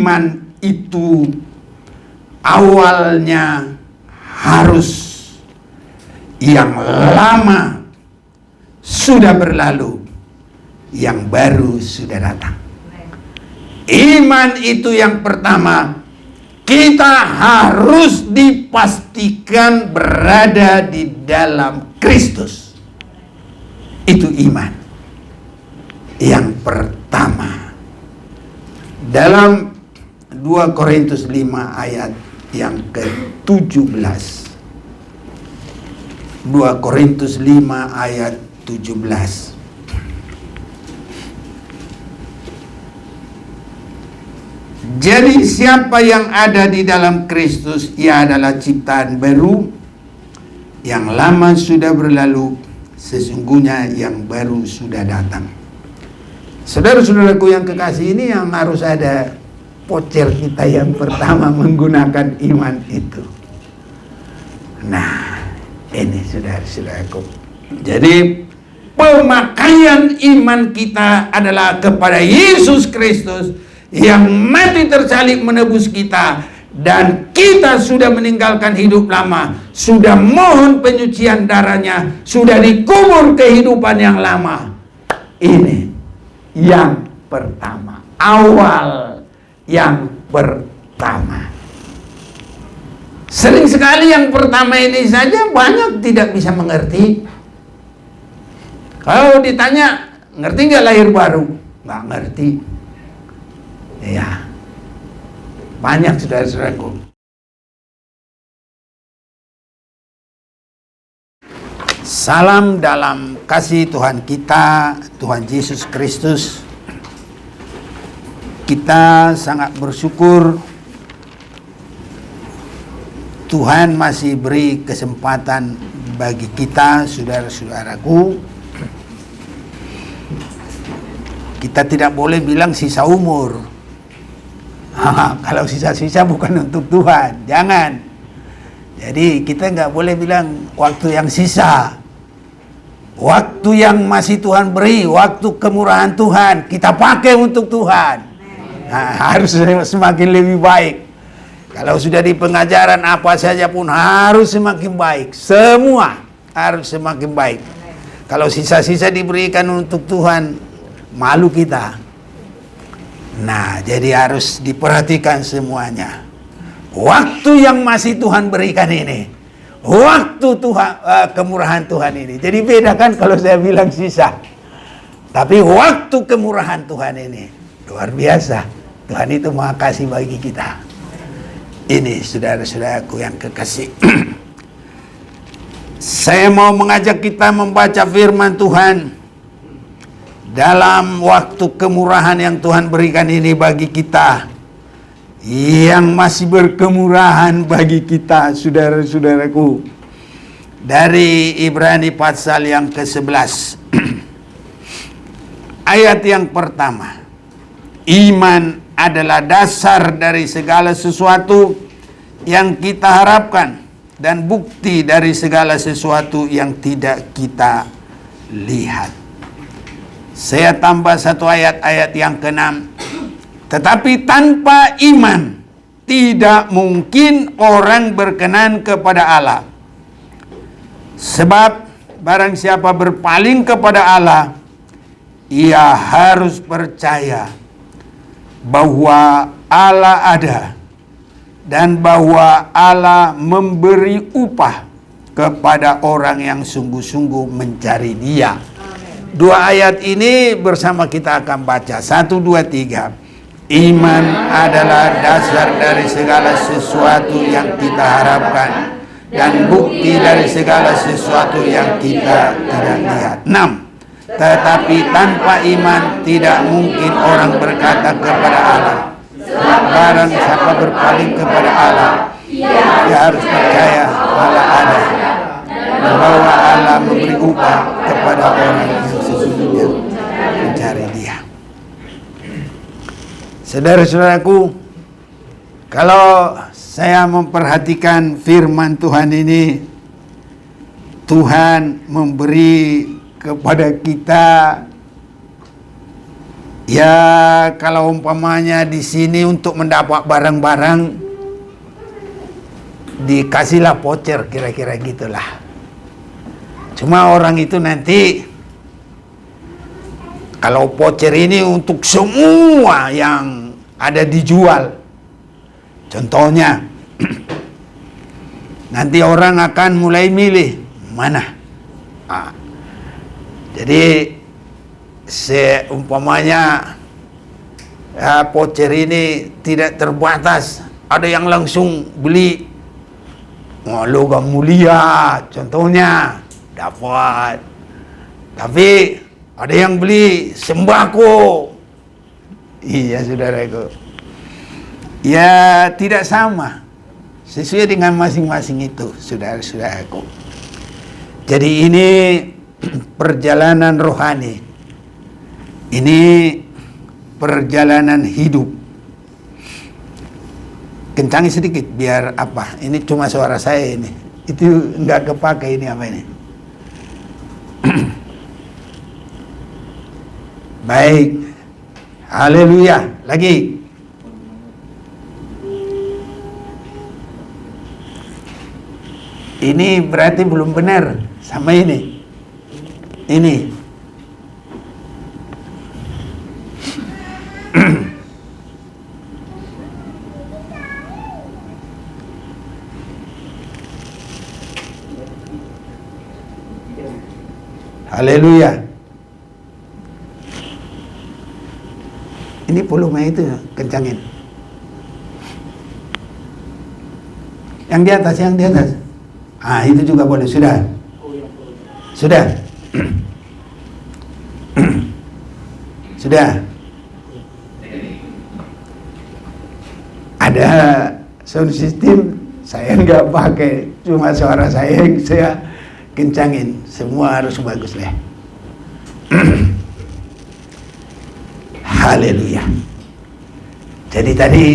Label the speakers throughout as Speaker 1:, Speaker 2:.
Speaker 1: iman itu awalnya harus yang lama sudah berlalu, yang baru sudah datang. Iman itu yang pertama, kita harus dipastikan berada di dalam Kristus. Itu iman yang pertama. Dalam 2 Korintus 5 ayat yang ke-17. 2 Korintus 5 ayat 17. Jadi siapa yang ada di dalam Kristus, ia adalah ciptaan baru. Yang lama sudah berlalu, sesungguhnya yang baru sudah datang. Saudara-saudaraku yang kekasih, ini yang harus ada pocer kita yang pertama menggunakan iman itu. Nah, ini saudara-saudaraku. Jadi pemakaian iman kita adalah kepada Yesus Kristus yang mati tersalib menebus kita, dan kita sudah meninggalkan hidup lama, sudah mohon penyucian darahnya, sudah dikubur kehidupan yang lama. Ini yang pertama, awal yang pertama. Sering sekali yang pertama ini saja banyak tidak bisa mengerti. Kalau ditanya, ngerti nggak lahir baru? Nggak ngerti. Ya, banyak saudara-saudaraku. Salam dalam kasih Tuhan kita, Tuhan Yesus Kristus. Kita sangat bersyukur Tuhan masih beri kesempatan bagi kita, saudara-saudaraku. Kita tidak boleh bilang sisa umur. Kalau sisa-sisa bukan untuk Tuhan, jangan. Jadi kita nggak boleh bilang waktu yang sisa. Waktu yang masih Tuhan beri, waktu kemurahan Tuhan, kita pakai untuk Tuhan. Nah, harus semakin lebih baik. Kalau sudah di pengajaran apa saja pun harus semakin baik. Semua harus semakin baik. Kalau sisa-sisa diberikan untuk Tuhan, malu kita. Nah, jadi harus diperhatikan semuanya. Waktu yang masih Tuhan berikan ini, waktu Tuhan kemurahan Tuhan ini. Jadi beda kan kalau saya bilang sisa. Tapi waktu kemurahan Tuhan ini luar biasa. Tuhan itu Maha Kasih bagi kita. Ini saudara-saudaraku yang kekasih. Saya mau mengajak kita membaca firman Tuhan. Dalam waktu kemurahan yang Tuhan berikan ini bagi kita, yang masih berkemurahan bagi kita, saudara-saudaraku. Dari Ibrani pasal yang ke-11. Ayat yang pertama. Iman adalah dasar dari segala sesuatu yang kita harapkan, dan bukti dari segala sesuatu yang tidak kita lihat. Saya tambah satu ayat yang ke-6. Tetapi tanpa iman tidak mungkin orang berkenan kepada Allah. Sebab barang siapa berpaling kepada Allah, ia harus percaya bahwa Allah ada, dan bahwa Allah memberi upah kepada orang yang sungguh-sungguh mencari Dia. Dua ayat ini bersama kita akan baca. 1, 2, 3. Iman adalah dasar dari segala sesuatu yang kita harapkan, dan bukti dari segala sesuatu yang kita tidak lihat. 6. Tetapi tanpa iman tidak mungkin orang berkata kepada Allah. Barang siapa berpaling kepada Allah, dia harus percaya Allah ada, dan bahwa Allah memberi upah kepada orang yang sesungguhnya mencari Dia. Saudara-saudaraku, kalau saya memperhatikan firman Tuhan ini, Tuhan memberi kepada kita Ya kalau umpamanya di sini untuk mendapat barang-barang dikasihlah voucher, kira-kira gitulah. Cuma orang itu nanti kalau voucher ini untuk semua yang ada dijual, contohnya nanti orang akan mulai milih mana. Jadi seumpamanya voucher ini tidak terbatas, ada yang langsung beli logam mulia contohnya dapat, tapi ada yang beli sembako. Iya saudaraku, ya tidak sama, sesuai dengan masing-masing itu saudara-saudaraku. Jadi ini perjalanan rohani, ini perjalanan hidup. Kencangi sedikit biar apa, ini cuma suara saya ini, itu nggak kepake ini apa ini. Baik, haleluya. Lagi ini berarti belum benar sama ini. Haleluya. Ini volume itu kencangin. Yang di atas, yang di atas. Itu juga boleh. Sudah. Sudah. Sudah. Ada sound system, saya nggak pakai, cuma suara saya kencangin. Semua harus bagus lah. Haleluya. Jadi tadi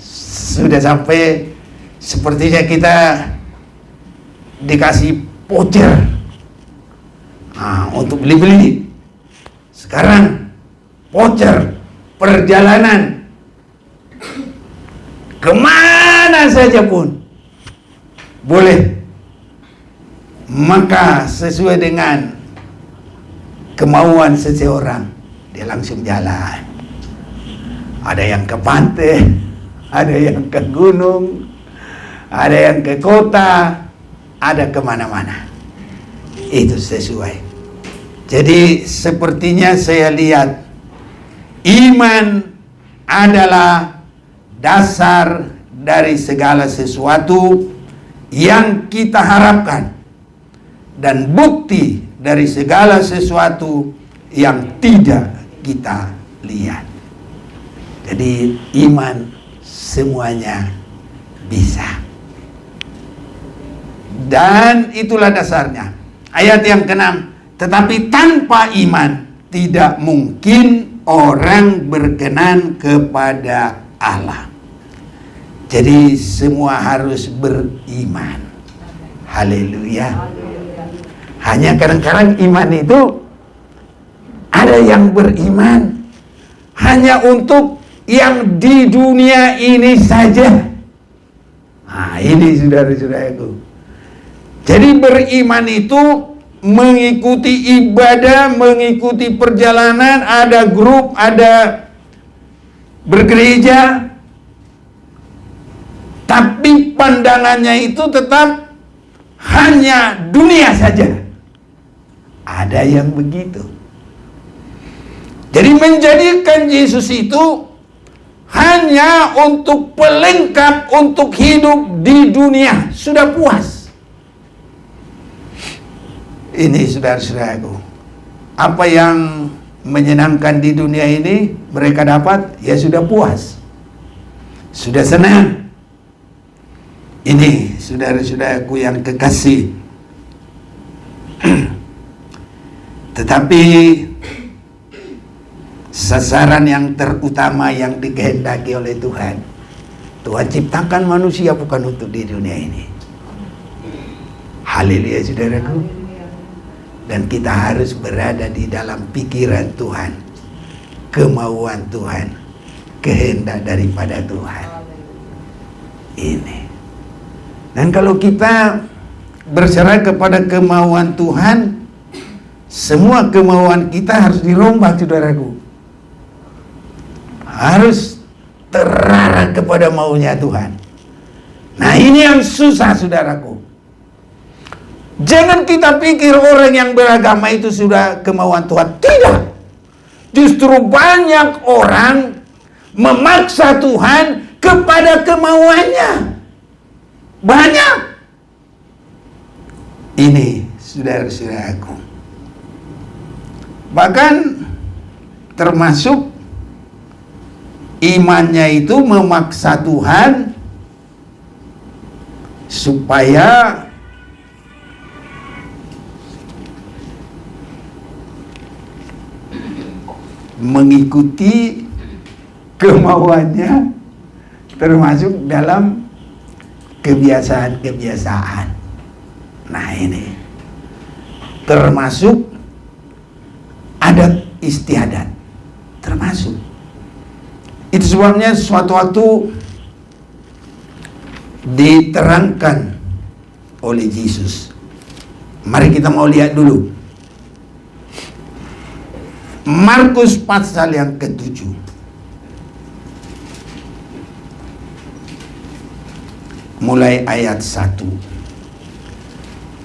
Speaker 1: sudah sampai, sepertinya kita dikasih voucher untuk beli-beli. Sekarang voucher perjalanan kemana saja pun boleh, maka sesuai dengan kemauan seseorang dia langsung jalan. Ada yang ke pantai, ada yang ke gunung, ada yang ke kota, ada kemana-mana. Itu sesuai. Jadi sepertinya saya lihat iman adalah dasar dari segala sesuatu yang kita harapkan dan bukti dari segala sesuatu yang tidak kita lihat. Jadi iman semuanya bisa. Dan itulah dasarnya. Ayat yang ke-6, tetapi tanpa iman tidak mungkin orang berkenan kepada Allah. Jadi semua harus beriman. Haleluya. Hanya kadang-kadang iman itu ada yang beriman hanya untuk yang di dunia ini saja. Ini saudara-saudaraku. Jadi beriman itu mengikuti ibadah, mengikuti perjalanan, ada grup, ada bergereja, tapi pandangannya itu tetap hanya dunia saja. Ada yang begitu. Jadi menjadikan Yesus itu hanya untuk pelengkap untuk hidup di dunia, sudah puas. Ini saudara-saudaraku, apa yang menyenangkan di dunia ini mereka dapat, ya sudah puas, sudah senang. Ini saudara-saudaraku yang kekasih. Tetapi sasaran yang terutama yang dikehendaki oleh Tuhan, Tuhan ciptakan manusia bukan untuk di dunia ini. Haleluya saudaraku. Dan kita harus berada di dalam pikiran Tuhan. kemauan Tuhan, kehendak daripada Tuhan. Ini. Dan kalau kita berserah kepada kemauan Tuhan, semua kemauan kita harus dirombak, saudaraku. Harus terarah kepada maunya Tuhan. Nah, ini yang susah, saudaraku. Jangan kita pikir orang yang beragama itu sudah kemauan Tuhan. Tidak. Justru banyak orang memaksa Tuhan kepada kemauannya. Banyak. Ini, saudara-saudaraku. Bahkan termasuk imannya itu memaksa Tuhan supaya mengikuti kemauannya, termasuk dalam kebiasaan-kebiasaan. Nah, ini termasuk adat istiadat, termasuk. Itu sebabnya suatu waktu diterangkan oleh Yesus. Mari kita mau lihat dulu Markus pasal yang ke-7. Mulai ayat 1.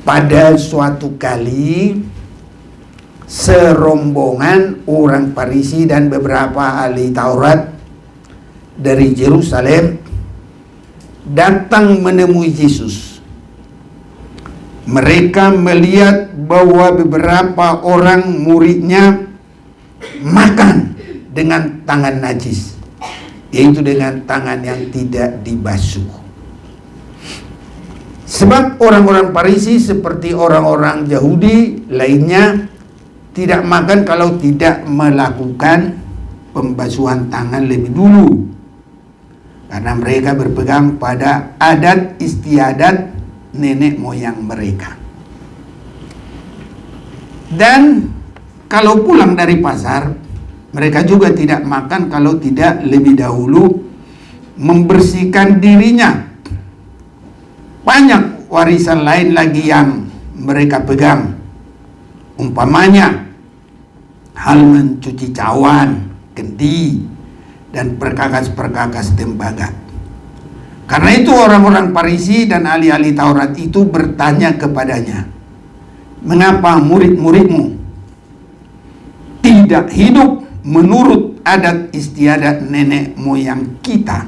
Speaker 1: Pada suatu kali serombongan orang Farisi dan beberapa ahli Taurat dari Yerusalem datang menemui Yesus. Mereka melihat bahwa beberapa orang muridnya makan dengan tangan najis, yaitu dengan tangan yang tidak dibasuh. Sebab orang-orang Farisi seperti orang-orang Yahudi lainnya tidak makan kalau tidak melakukan pembasuhan tangan lebih dulu, karena mereka berpegang pada adat istiadat nenek moyang mereka. Dan kalau pulang dari pasar, mereka juga tidak makan kalau tidak lebih dahulu membersihkan dirinya. Banyak warisan lain lagi yang mereka pegang, umpamanya hal mencuci cawan, kendi, dan perkakas-perkakas tembaga. Karena itu orang-orang Farisi dan ahli-ahli Taurat itu bertanya kepadanya, "Mengapa murid-muridmu tidak hidup menurut adat istiadat nenek moyang kita,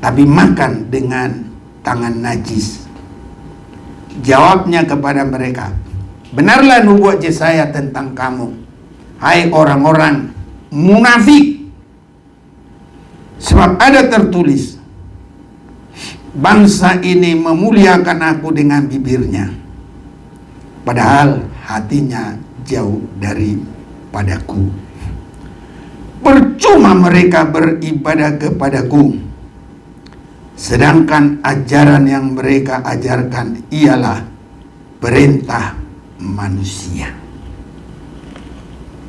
Speaker 1: tapi makan dengan tangan najis?" Jawabnya kepada mereka, "Benarlah nubuat Yesaya tentang kamu, hai orang-orang munafik. Sebab ada tertulis, bangsa ini memuliakan aku dengan bibirnya, padahal hatinya jauh daripadaku. Percuma mereka beribadah kepadaku, sedangkan ajaran yang mereka ajarkan ialah perintah manusia."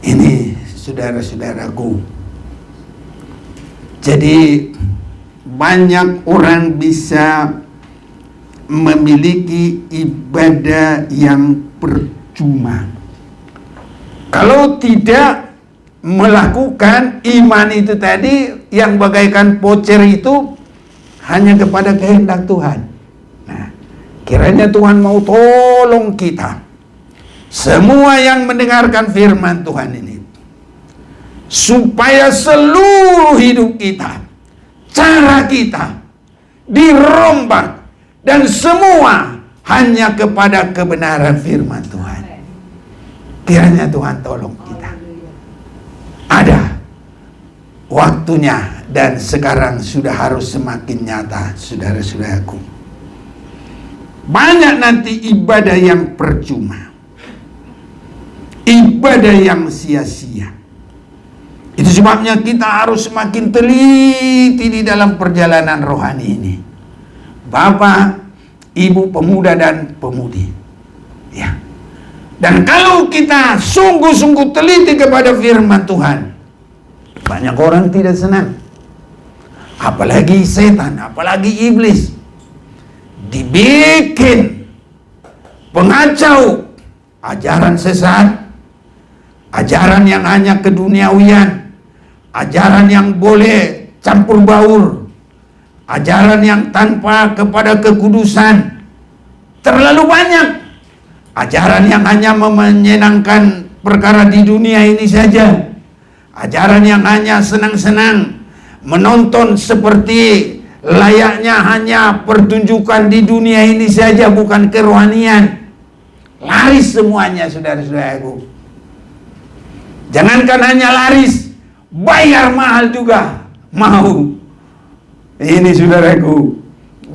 Speaker 1: Ini, saudara-saudaraku, jadi banyak orang bisa memiliki ibadah yang percuma kalau tidak melakukan iman itu tadi, yang bagaikan pocer itu hanya kepada kehendak Tuhan. Nah, kiranya Tuhan mau tolong kita semua yang mendengarkan firman Tuhan ini, supaya seluruh hidup kita, cara kita dirombak, dan semua hanya kepada kebenaran firman Tuhan. Kiranya Tuhan tolong kita. Ada waktunya, dan sekarang sudah harus semakin nyata, saudara-saudaraku. Banyak nanti ibadah yang percuma, ibadah yang sia-sia. Itu sebabnya kita harus semakin teliti di dalam perjalanan rohani ini, Bapak, Ibu, pemuda dan pemudi. Ya. Dan kalau kita sungguh-sungguh teliti kepada firman Tuhan, Banyak orang tidak senang. Apalagi setan, apalagi iblis. Dibikin pengacau, ajaran sesat, ajaran yang hanya keduniawian, ajaran yang boleh campur baur, ajaran yang tanpa kepada kekudusan. Terlalu banyak ajaran yang hanya menyenangkan perkara di dunia ini saja, ajaran yang hanya senang-senang menonton seperti layaknya hanya pertunjukan di dunia ini saja, bukan kerohanian. Laris semuanya, saudara-saudaraku. Jangankan hanya laris, bayar mahal juga mau. Ini saudaraku,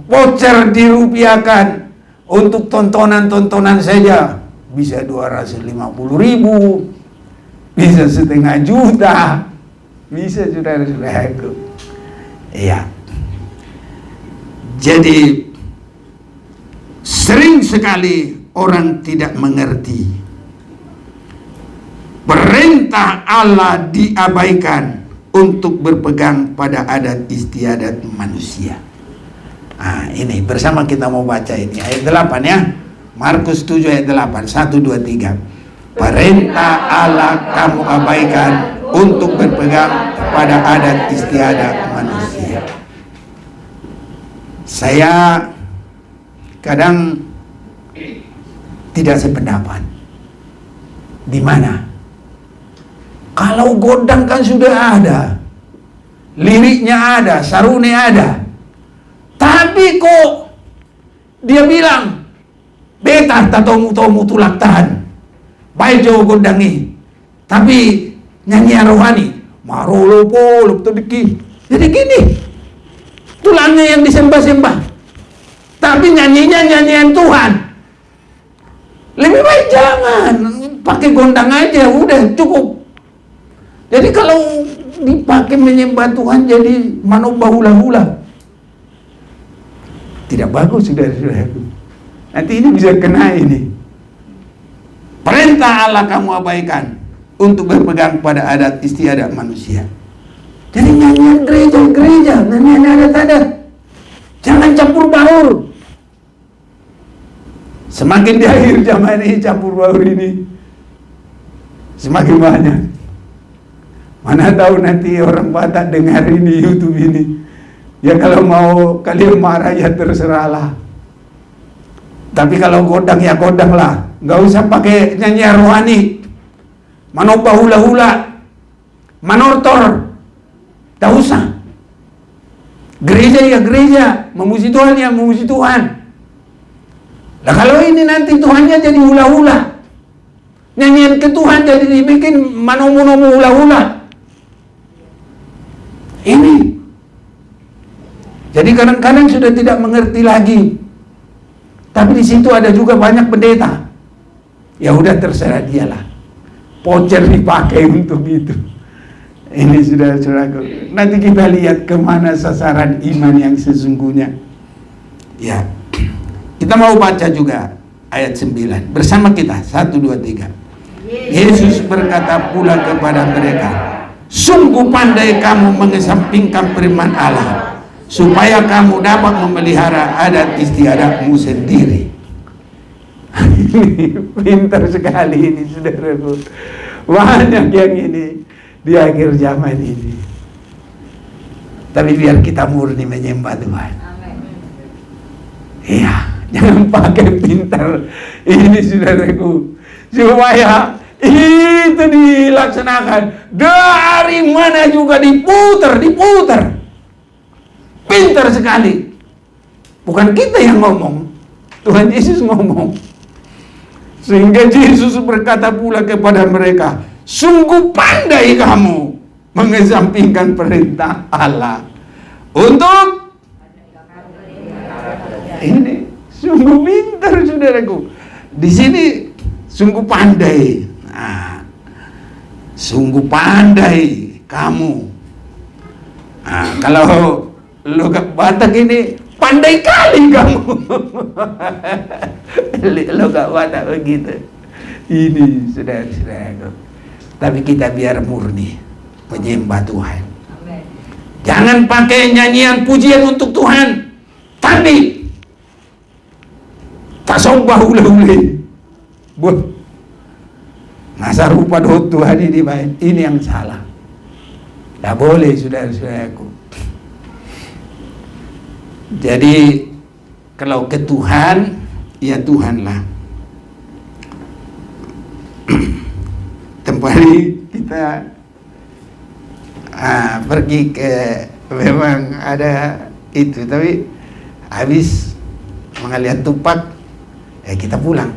Speaker 1: voucher dirupiahkan untuk tontonan-tontonan saja bisa 250.000, bisa 500.000 juta, bisa saudara-saudaraku. Iya. Jadi sering sekali orang tidak mengerti. Perintah Allah diabaikan untuk berpegang pada adat istiadat manusia. Nah, ini bersama kita mau baca ini ayat 8 ya. Markus 7 ayat 8. 1, 2, 3. Perintah Allah kamu abaikan untuk berpegang pada adat istiadat manusia. Saya kadang tidak sependapat. Di mana? Kalau gondang kan sudah ada, liriknya ada, sarune ada. Tapi kok dia bilang, beta tatomu tulak tahan. Baik jauh gondangi. Tapi nyanyian rohani, marolopo, luptodiki. Jadi gini, tulangnya yang disembah-sembah, tapi nyanyinya nyanyian Tuhan. Lebih baik jangan, pakai gondang aja, udah cukup. Jadi kalau dipakai menyembah Tuhan jadi manobah hula-hula, tidak bagus, saudara-saudaraku. Nanti ini bisa kena ini. Perintah Allah kamu abaikan untuk berpegang pada adat istiadat manusia. Jadi nyanyian gereja-gereja, nyanyian adat-adat, jangan campur baur. Semakin di akhir zaman ini campur baur ini semakin banyak. Mana tahu nanti orang Batak dengar ini YouTube ini. Ya kalau mau kalian marah ya terserahlah. Tapi kalau godang ya godang lah. Nggak usah pakai nyanyian rohani, manobah hula-hula, manortor. Tak usah. Gereja ya gereja, memuji Tuhan ya memuji Tuhan. Nah kalau ini nanti Tuhannya jadi hula-hula, nyanyian ke Tuhan jadi dibikin manomu-nomu hula-hula. Ini. Jadi kadang-kadang sudah tidak mengerti lagi. Tapi di situ ada juga banyak pendeta. Ya udah terserah dialah. Voucher dipakai untuk itu. Ini sudah saudaraku. Nanti kita lihat kemana sasaran iman yang sesungguhnya. Ya. Kita mau baca juga ayat 9 bersama kita. 1, 2, 3. Yesus berkata pula kepada mereka, sungguh pandai kamu mengesampingkan firman Allah, supaya kamu dapat memelihara adat istiadatmu sendiri. Pintar sekali ini saudaraku. Banyak yang ini di akhir zaman ini. Tapi biar kita murni menyembah Tuhan. Iya, jangan pakai pintar ini saudaraku, supaya itu dilaksanakan. Dari mana juga diputar. Pintar sekali. Bukan kita yang ngomong, Tuhan Yesus ngomong. Sehingga Yesus berkata pula kepada mereka, sungguh pandai kamu mengesampingkan perintah Allah untuk ini. Sungguh pintar saudaraku. Di sini sungguh pandai. Nah, sungguh pandai kamu. Nah, kalau logat Batak ini pandai kali kamu. Logat Batak begitu. Ini saudara-saudaraku. Tapi kita biar murni. penyembah Tuhan. Jangan pakai nyanyian pujian untuk Tuhan, tapi tasawbah ule-ule. Masa rupa doh Tuhan ini yang salah. Tidak boleh, saudara-saudaraku. Jadi kalau ke Tuhan, ya Tuhanlah. Tempat ini kita pergi ke, memang ada itu, tapi habis mengalian tupak, kita pulang.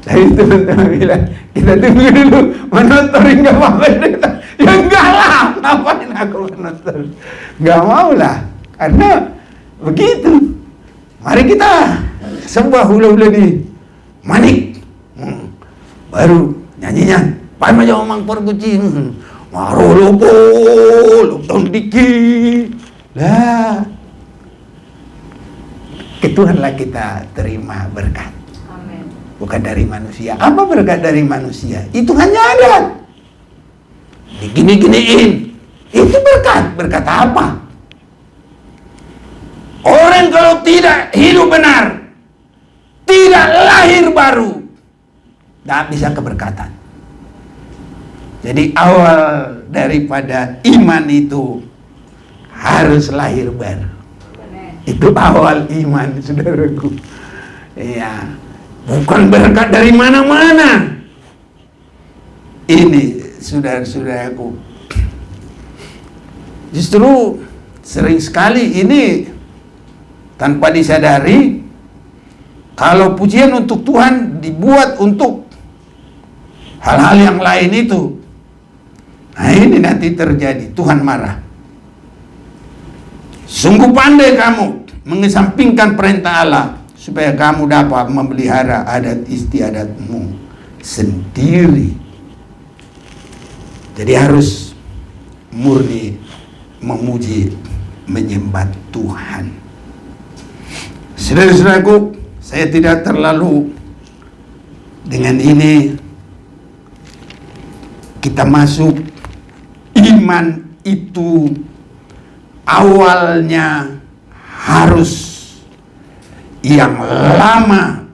Speaker 1: Jadi teman-teman bilang, kita tunggu dulu, menonton enggak apa-apa. Ya enggak lah, ngapain aku menonton? Enggak mau lah, karena begitu. Mari kita sembah hula-hula di manik. Baru nyanyinya, pan maja omang perkucing. Marolopo, lutong dikit. Lah, ke Tuhanlah kita terima berkat. Amen. Bukan dari manusia. Apa berkat dari manusia? Itu hanya ada. Digini-giniin. Itu berkat. Berkat apa? Orang kalau tidak hidup benar, tidak lahir baru, tidak bisa keberkatan. Jadi awal daripada iman itu harus lahir baru. Itu awal iman, saudaraku. Ya, bukan berkat dari mana-mana. Ini, saudara-saudaraku. Justru sering sekali ini tanpa disadari, kalau pujian untuk Tuhan dibuat untuk hal-hal yang lain itu, nah ini nanti terjadi, Tuhan marah. Sungguh pandai kamu mengesampingkan perintah Allah supaya kamu dapat memelihara adat istiadatmu sendiri. Jadi harus murni memuji, menyembah Tuhan. Saudara-saudaraku, saya tidak terlalu dengan ini. Kita masuk, iman itu awalnya harus yang lama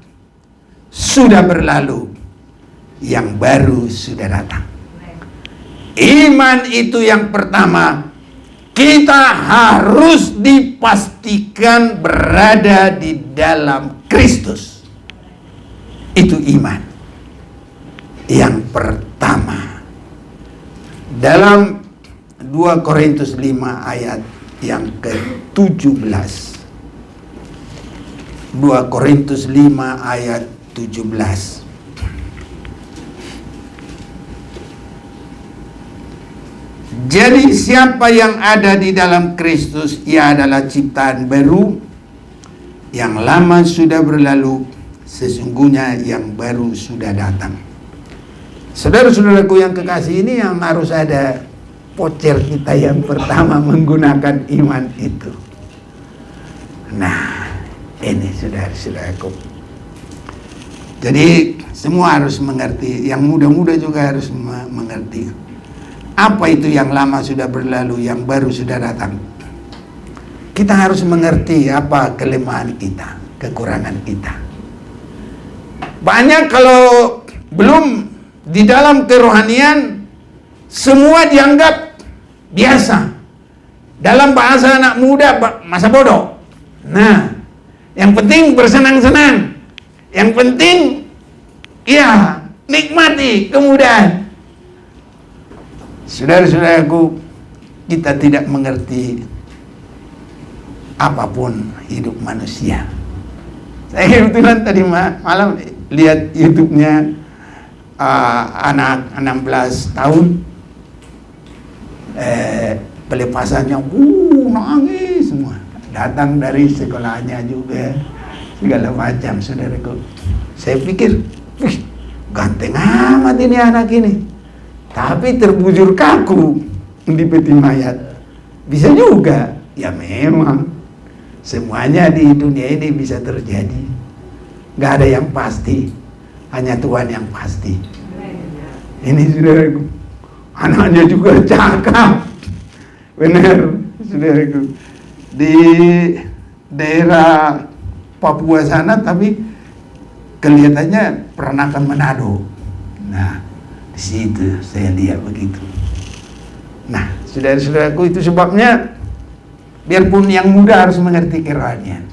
Speaker 1: sudah berlalu, yang baru sudah datang. Iman itu yang pertama, kita harus dipastikan berada di dalam Kristus. Itu iman yang pertama. Dalam 2 Korintus 5 ayat yang ke-17. 2 Korintus 5 ayat 17. Jadi siapa yang ada di dalam Kristus, ia adalah ciptaan baru, yang lama sudah berlalu, sesungguhnya yang baru sudah datang. Saudara-saudaraku yang kekasih, ini yang harus ada pocer kita yang pertama menggunakan iman itu. Nah, ini saudara-saudaraku. Jadi semua harus mengerti, yang muda-muda juga harus mengerti. Apa itu yang lama sudah berlalu, yang baru sudah datang? Kita harus mengerti apa kelemahan kita, kekurangan kita. Banyak kalau belum di dalam kerohanian, semua dianggap biasa. Dalam bahasa anak muda, masa bodoh. Nah, yang penting bersenang-senang. Yang penting, ya, nikmati kemudahan. Saudara-saudaraku, kita tidak mengerti apapun hidup manusia. Saya kebetulan tadi malam lihat YouTube-nya anak 16 tahun, pelepasannya nangis semua, datang dari sekolahnya juga, segala macam. Saudaraku, saya pikir, ganteng amat ini anak ini, tapi terbujur kaku di peti mayat. Bisa juga. Ya memang semuanya di dunia ini bisa terjadi. Gak ada yang pasti, hanya Tuhan yang pasti. Ini saudaraku, Anaknya juga cakap. Benar, saudaraku. Di daerah Papua sana, tapi kelihatannya peranakan Manado. Nah, di situ saya lihat begitu. Nah, saudara-saudaraku, itu sebabnya biarpun yang muda harus mengerti kerohanian.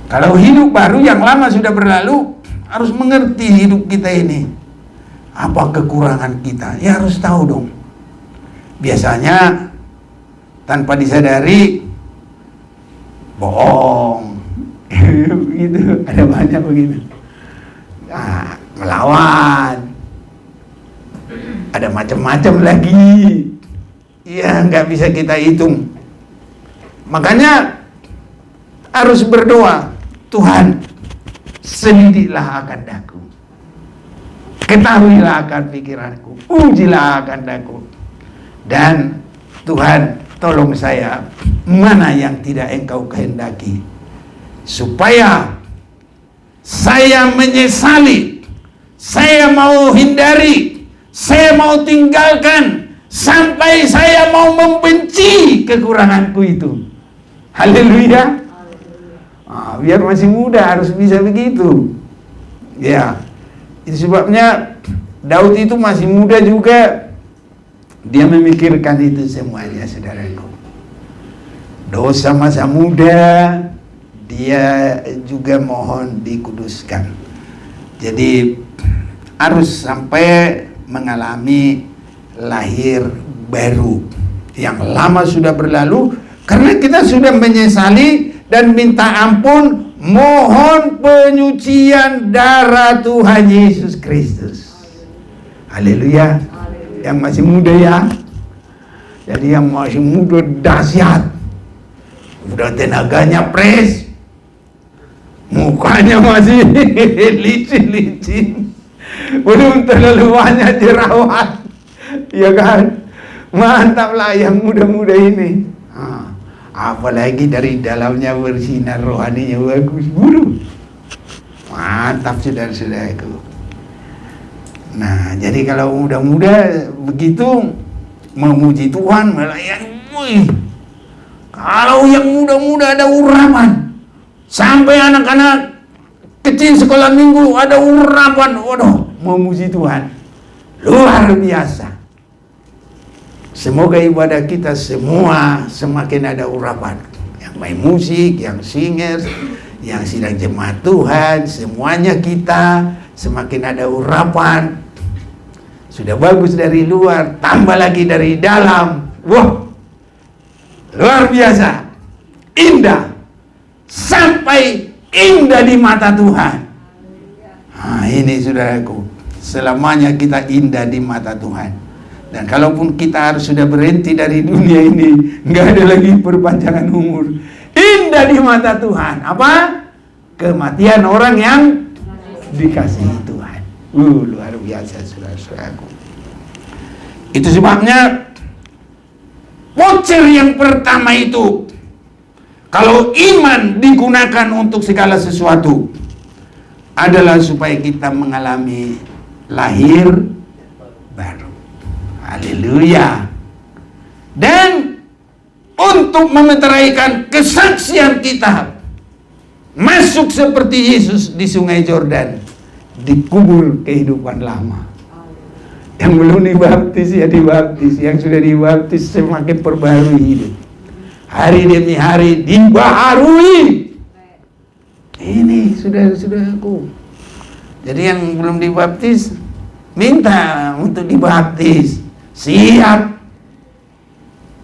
Speaker 1: Kalau hidup baru, yang lama sudah berlalu, harus mengerti hidup kita ini. Apa kekurangan kita? Ya harus tahu dong. Biasanya tanpa disadari bohong. Gitu, ada banyak begitu. Nah, melawan. Ada macam-macam lagi. Ya nggak bisa kita hitung. Makanya harus berdoa, Tuhan, selidiklah akan daku, ketahuilah akan pikiranku, ujilah akan daku, dan Tuhan tolong saya, mana yang tidak Engkau kehendaki, supaya saya menyesali, saya mau hindari, saya mau tinggalkan, sampai saya mau membenci kekuranganku itu. Haleluya. Biar masih muda harus bisa begitu. Ya, itu sebabnya Daud itu masih muda juga, dia memikirkan itu semuanya, saudaraku. Dosa masa muda, dia juga mohon dikuduskan. Jadi harus sampai mengalami lahir baru. Yang lama sudah berlalu, karena kita sudah menyesali dan minta ampun, mohon penyucian darah Tuhan Yesus Kristus. Haleluya. Yang masih muda ya. Jadi yang masih muda dahsyat. Udah tenaganya pres, mukanya masih licin-licin, belum terlalu banyak jerawat, ya kan? Mantap lah yang muda-muda ini. Apalagi dari dalamnya bersinar rohaninya bagus, buru. Mantap saudara-saudaraku. Nah, jadi kalau muda-muda begitu memuji Tuhan, melayani. Kalau yang muda-muda ada urapan, sampai anak-anak kecil sekolah minggu ada urapan, waduh, memuji Tuhan, luar biasa. Semoga ibadah kita semua semakin ada urapan. Yang main musik, yang singers, yang sidang jemaat Tuhan, semuanya kita semakin ada urapan. Sudah bagus dari luar, tambah lagi dari dalam. Wah, luar biasa, indah, sampai indah di mata Tuhan. Nah, ini saudaraku, selamanya kita indah di mata Tuhan. Dan kalaupun kita harus sudah berhenti dari dunia ini, nggak ada lagi perpanjangan umur, indah di mata Tuhan. Apa? Kematian orang yang dikasihi Tuhan. Luar biasa saudara-saudaraku. Itu sebabnya voucher yang pertama itu, kalau iman digunakan untuk segala sesuatu, adalah supaya kita mengalami lahir baru. Haleluya. Dan untuk memeteraikan kesaksian kita masuk seperti Yesus di sungai Yordan, dikubur kehidupan lama. Yang belum dibaptis ya dibaptis, yang sudah dibaptis semakin perbarui hidup. Hari demi hari dibaharui. Ini saudara-saudaraku. Jadi yang belum dibaptis, minta untuk dibaptis. Siap.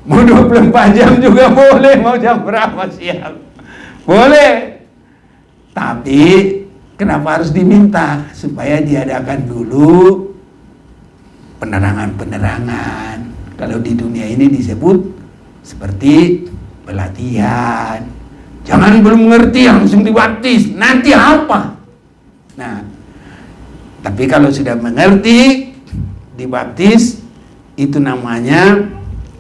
Speaker 1: Mau 24 jam juga boleh, mau jam berapa siap. Boleh. Tapi kenapa harus diminta? Supaya diadakan dulu penerangan-penerangan. Kalau di dunia ini disebut seperti pelatihan. Jangan belum ngerti langsung dibaptis, nanti apa? Nah, tapi kalau sudah mengerti, dibaptis, itu namanya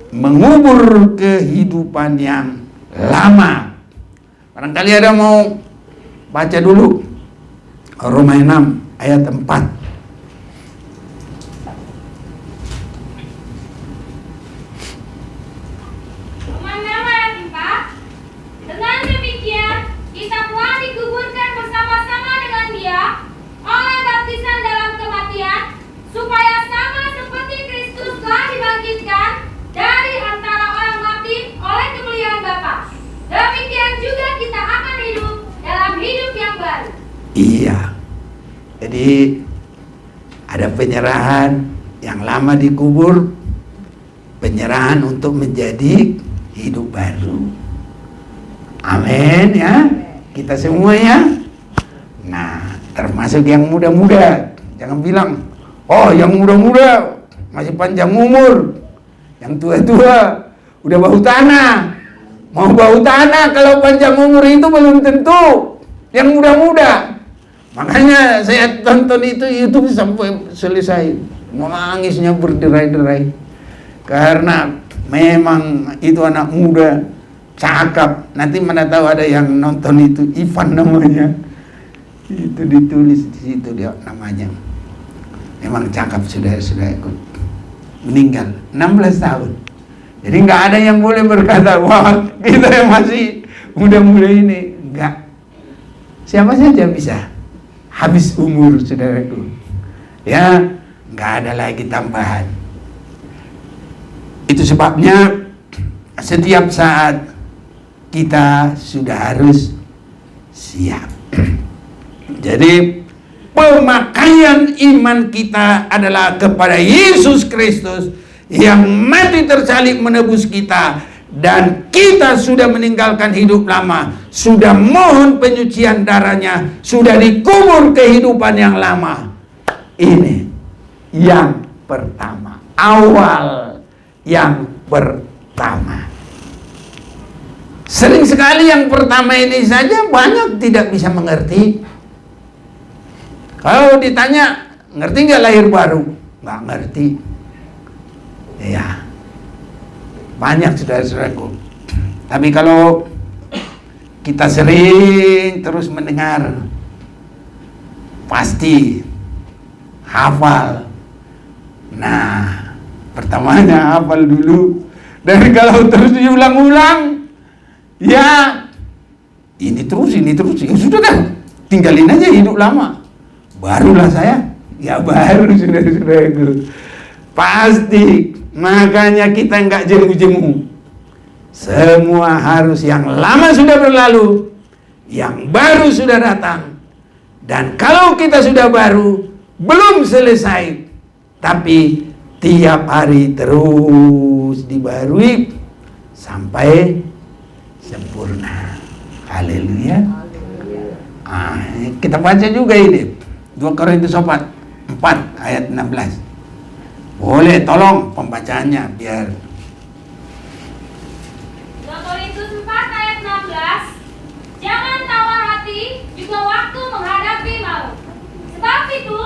Speaker 1: mengubur kehidupan yang lama. Barangkali ada mau baca dulu Roma 6 ayat 4. Iya. Jadi ada penyerahan yang lama dikubur, penyerahan untuk menjadi hidup baru. Amin ya. Kita semua ya. Nah, termasuk yang muda-muda. Jangan bilang, oh yang muda-muda masih panjang umur, yang tua-tua udah bau tanah. Mau bau tanah kalau panjang umur itu belum tentu. Yang muda-muda. Makanya saya tonton itu YouTube sampai selesai, menangisnya berderai-derai. Karena memang itu anak muda, cakap. Nanti mana tahu ada yang nonton itu, Ivan namanya. Itu ditulis di situ dia namanya. Memang cakap, sudah ikut. Meninggal 16 tahun. Jadi nggak ada yang boleh berkata, wah kita yang masih muda-muda ini. Enggak. Siapa saja bisa. Habis umur, saudaraku. Ya, nggak ada lagi tambahan. Itu sebabnya setiap saat kita sudah harus siap. Jadi pemakaian iman kita adalah kepada Yesus Kristus yang mati tersalib menebus kita, dan kita sudah meninggalkan hidup lama, sudah mohon penyucian darahnya, sudah dikubur kehidupan yang lama. Ini yang pertama, awal yang pertama. Sering sekali yang pertama ini saja banyak tidak bisa mengerti. Kalau ditanya, ngerti nggak lahir baru? Nggak ngerti. Ya, banyak saudara-saudaraku. Tapi kalau kita sering terus mendengar, pasti hafal. Nah, pertamanya hafal dulu. Dan kalau terus diulang-ulang, ya ini terus, ya sudah kan, tinggalin aja hidup lama. Barulah saya, ya baru saudara-saudaraku. Pasti, makanya kita nggak jemu-jemu. Semua harus, yang lama sudah berlalu, yang baru sudah datang. Dan kalau kita sudah baru, belum selesai, tapi tiap hari terus dibarui sampai sempurna. Haleluya. Kita baca juga ini 2 Korintus 4 ayat 16. Boleh tolong pembacaannya biar.
Speaker 2: 2 Korintus 4 ayat 16. Jangan tawar hati juga waktu menghadapi maut. Sebab itu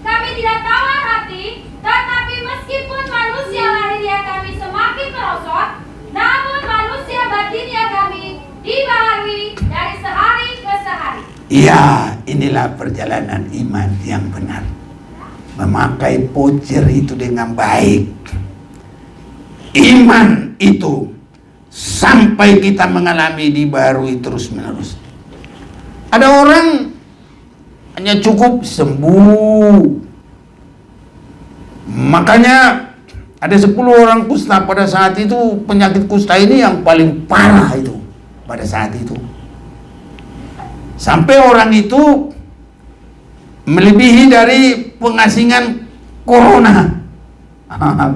Speaker 2: kami tidak tawar hati, tetapi meskipun manusia lahiriah kami semakin merosot, namun manusia batinnya kami dibaharui dari sehari ke sehari.
Speaker 1: Iya, inilah perjalanan iman yang benar. Memakai pocer itu dengan baik. Iman itu sampai kita mengalami dibarui terus menerus. Ada orang hanya cukup sembuh. Makanya ada 10 orang kusta pada saat itu. Penyakit kusta ini yang paling parah itu pada saat itu. Sampai orang itu melebihi dari pengasingan corona.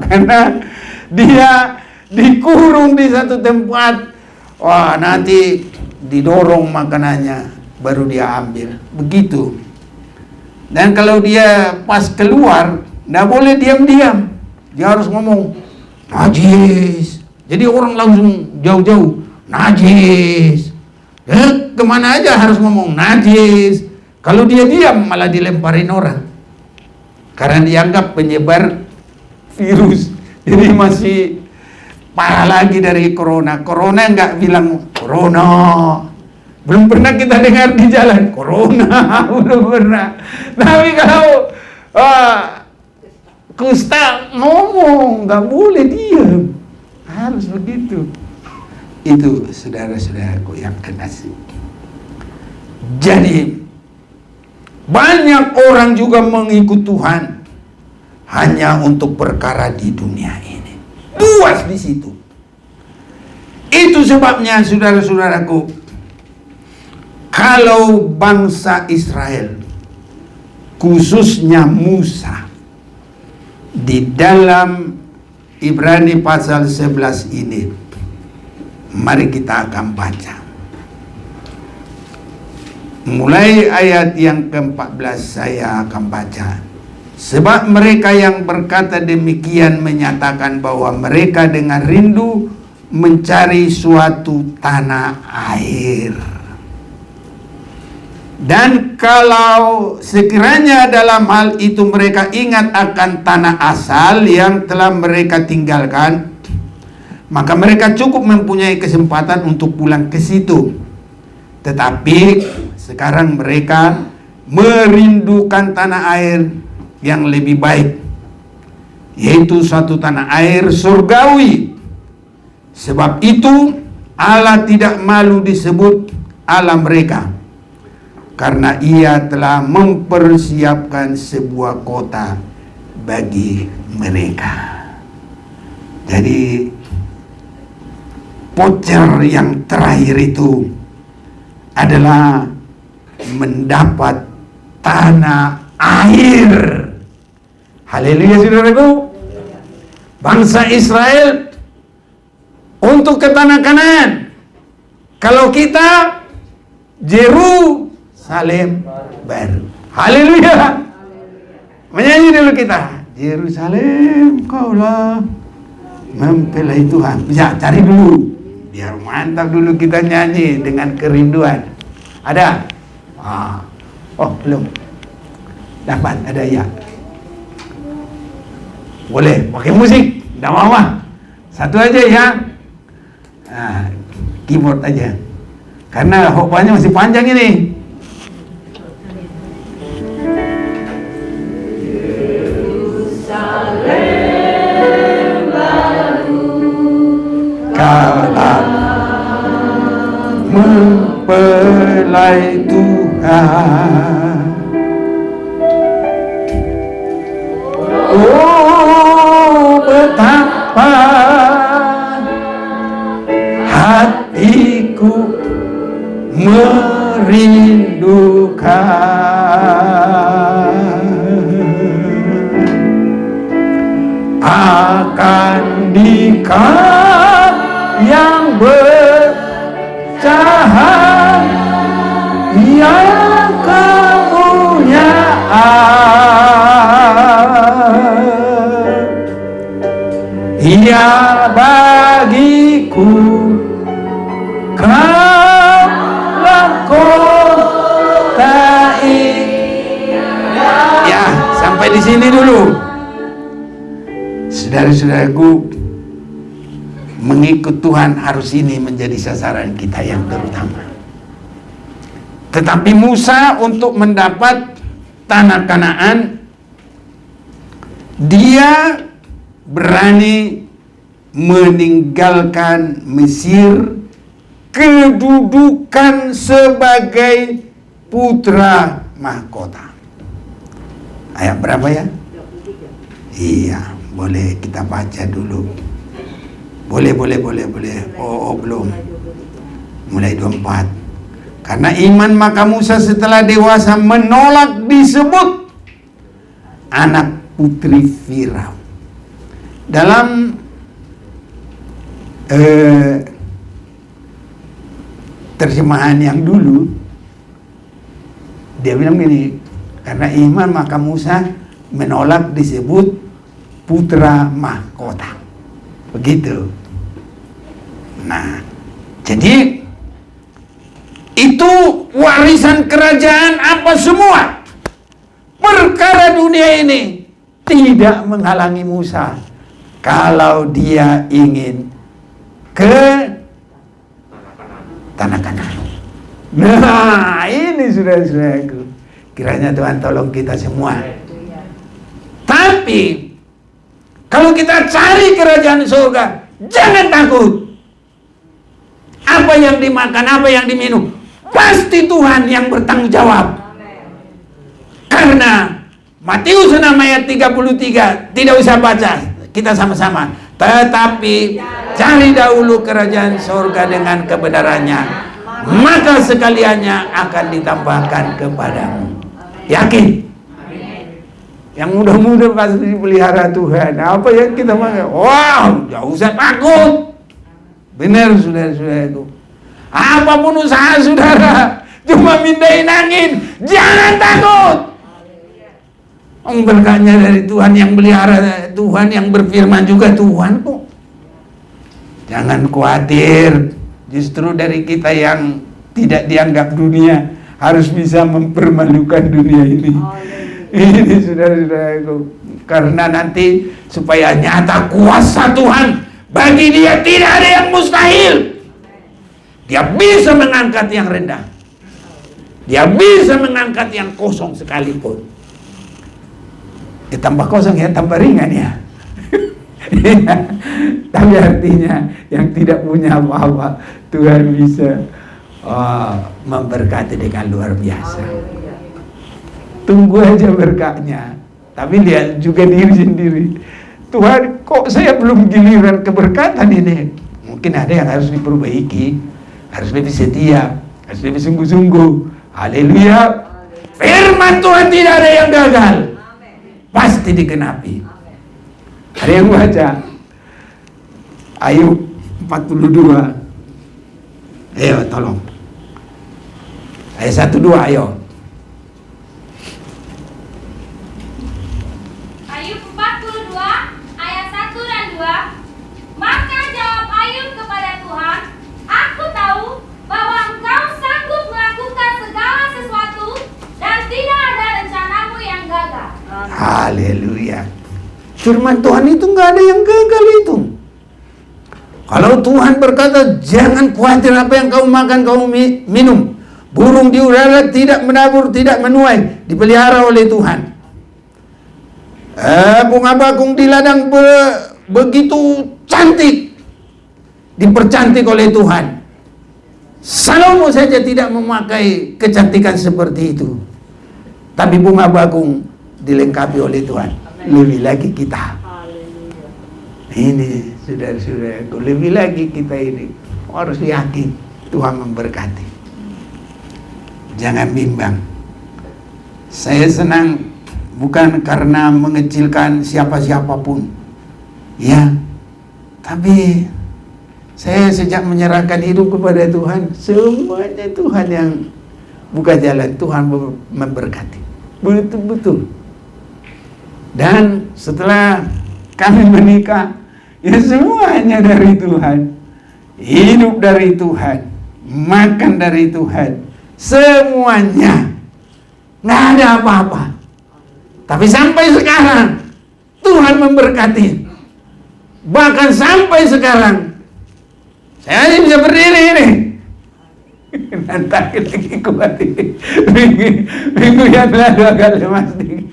Speaker 1: Karena dia dikurung di satu tempat. Wah, nanti didorong makanannya baru dia ambil. Begitu. Dan kalau dia pas keluar, nggak boleh diam-diam. Dia harus ngomong, najis. Jadi orang langsung jauh-jauh, najis. Kemana aja harus ngomong najis. Kalau dia diam malah dilemparin orang. Karena dianggap penyebar virus. Jadi masih parah lagi dari corona. Corona nggak bilang corona. Belum pernah kita dengar di jalan corona. Belum pernah. Tapi kalau kusta ngomong, nggak boleh diam. Harus begitu. Itu saudara-saudaraku yang kekasih. Jadi banyak orang juga mengikut Tuhan hanya untuk perkara di dunia ini. Puas di situ. Itu sebabnya saudara-saudaraku, kalau bangsa Israel, khususnya Musa, di dalam Ibrani pasal 11 ini, mari kita akan baca. Mulai ayat yang ke-14 saya akan baca. Sebab mereka yang berkata demikian menyatakan bahwa mereka dengan rindu mencari suatu tanah air. Dan kalau sekiranya dalam hal itu mereka ingat akan tanah asal yang telah mereka tinggalkan, maka mereka cukup mempunyai kesempatan untuk pulang ke situ. Tetapi sekarang mereka merindukan tanah air yang lebih baik, yaitu suatu tanah air surgawi. Sebab itu Allah tidak malu disebut Allah mereka, karena Ia telah mempersiapkan sebuah kota bagi mereka. Jadi voucher yang terakhir itu adalah mendapat tanah air. Haleluya, saudaraku. Bangsa Israel untuk ke tanah Kanaan. Kalau kita Yerusalem baru. Haleluya. Menyanyi dulu kita. Yerusalem kaulah mempelai Tuhan. Bisa cari dulu. Biar mantap dulu kita nyanyi dengan kerinduan. Ada? Oh, belum. Dapat, ada ya. Boleh pakai musik. Tidak mau. Satu aja ya. Keyboard aja. Karena hopanya masih panjang ini. Yerusalem baru kalah mempelai Tuhan. Oh, betapa hatiku merindukan akan dikau yang bercahaya yang kemuliaan. Ia bagiku kaulah kota indah. Ya, sampai di sini dulu. Saudara-saudaraku, mengikut Tuhan harus ini menjadi sasaran kita yang terutama. Tetapi Musa untuk mendapat tanah Kanaan, dia berani meninggalkan Mesir, kedudukan sebagai putra mahkota. Ayat berapa ya? 23. Iya, boleh kita baca dulu. Boleh. Oh, belum. Mulai 24. Karena iman maka Musa setelah dewasa menolak disebut anak putri Firaun. Dalam terjemahan yang dulu dia bilang gini, karena iman maka Musa menolak disebut putra mahkota. Begitu. Nah, jadi itu warisan kerajaan apa semua. Perkara dunia ini tidak menghalangi Musa kalau dia ingin ke tanah Kanaan. Nah, ini saudara-saudaraku. Kiranya Tuhan tolong kita semua. Tapi kalau kita cari kerajaan surga, jangan takut. Apa yang dimakan, apa yang diminum, pasti Tuhan yang bertanggung jawab. Karena Matius 6 ayat 33, tidak usah baca, kita sama-sama. Tetapi cari dahulu kerajaan surga dengan kebenarannya, maka sekaliannya akan ditambahkan kepadamu. Yakin? Yang muda-muda pasti dipelihara Tuhan. Apa yang kita makan? Wow, gak usah takut. Benar saudara-saudaraku. Apapun usaha saudara, cuma mindahin angin, jangan takut. Berkatnya dari Tuhan, yang pelihara Tuhan, yang berfirman juga Tuhan kok. Jangan khawatir. Justru dari kita yang tidak dianggap dunia harus bisa mempermalukan dunia ini. Ini saudara-saudaraku. Karena nanti supaya nyata kuasa Tuhan, bagi dia tidak ada yang mustahil. Dia bisa mengangkat yang rendah. Dia bisa mengangkat yang kosong sekalipun. Tambah kosong ya, tambah ringan ya. Tapi artinya yang tidak punya apa-apa, Tuhan bisa memberkati dengan luar biasa. Tunggu aja berkatnya. Tapi lihat juga diri sendiri. Tuhan, kok saya belum giliran keberkatan ini? Mungkin ada yang harus diperbaiki, harus lebih setia, harus lebih sungguh-sungguh. Haleluya. Firman Tuhan tidak ada yang gagal, pasti digenapi. Ada yang baca Ayub 42. Ayo tolong. Ayat 1-2 ayo.
Speaker 2: Ayub 42 ayat 1 dan 2. Maka jawab Ayub kepada Tuhan, aku tahu bahwa Engkau sanggup melakukan segala sesuatu dan tidak ada rencanamu yang gagal.
Speaker 1: Haleluya. Firman Tuhan itu nggak ada yang gagal itu. Kalau Tuhan berkata, jangan khawatir apa yang kau makan, kau minum. Burung di udara tidak menabur, tidak menuai, dipelihara oleh Tuhan. Bunga bakung di ladang begitu cantik, dipercantik oleh Tuhan. Salomo saja tidak memakai kecantikan seperti itu, tapi bunga bakung dilengkapi oleh Tuhan. Lebih lagi kita. Ini saudara-saudaraku, lebih lagi kita ini harus yakin Tuhan memberkati. Jangan bimbang. Saya senang bukan karena mengecilkan siapa-siapapun, ya, tapi saya sejak menyerahkan hidup kepada Tuhan, semuanya Tuhan yang buka jalan, Tuhan memberkati, betul-betul. Dan setelah kami menikah, ya semuanya dari Tuhan, hidup dari Tuhan, makan dari Tuhan, semuanya, nggak ada apa-apa. Tapi sampai sekarang Tuhan memberkati. Bahkan sampai sekarang saya bisa berdiri ini. Nanti lagi kuat ini. Minggu yang lalu agak lemas nih.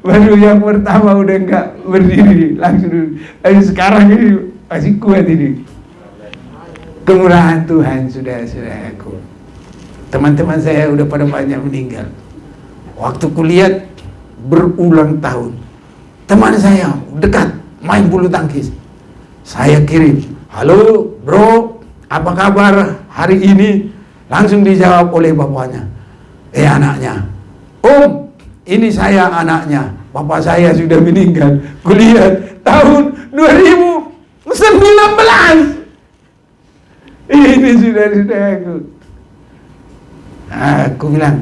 Speaker 1: Baru yang pertama udah nggak berdiri langsung. Tapi sekarang ini masih kuat ini. Kemurahan Tuhan, saudara-saudaraku. Teman-teman saya udah pada banyak meninggal. Waktu kuliah berulang tahun, teman saya dekat main bulu tangkis, saya kirim, halo bro, apa kabar hari ini? Langsung dijawab oleh bapaknya, anaknya, om, ini saya anaknya, bapak saya sudah meninggal, kuliah tahun 2019. Ini saudara-saudaraku. Aku bilang,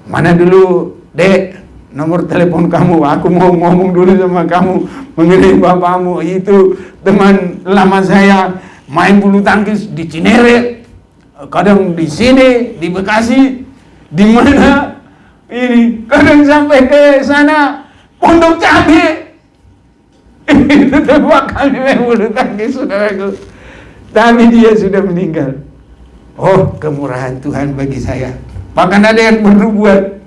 Speaker 1: mana dulu dek nomor telepon kamu, aku mau ngomong dulu sama kamu mengenai bapakmu. Itu teman lama saya, main bulu tangkis di Cinere, kadang di sini, di Bekasi, di mana ini, kadang sampai ke sana Pondok Cabe. Itu tempat kami main bulu tangkis, saudaraku. Tapi dia sudah meninggal. Oh, kemurahan Tuhan bagi saya. Bahkan ada yang berbuat,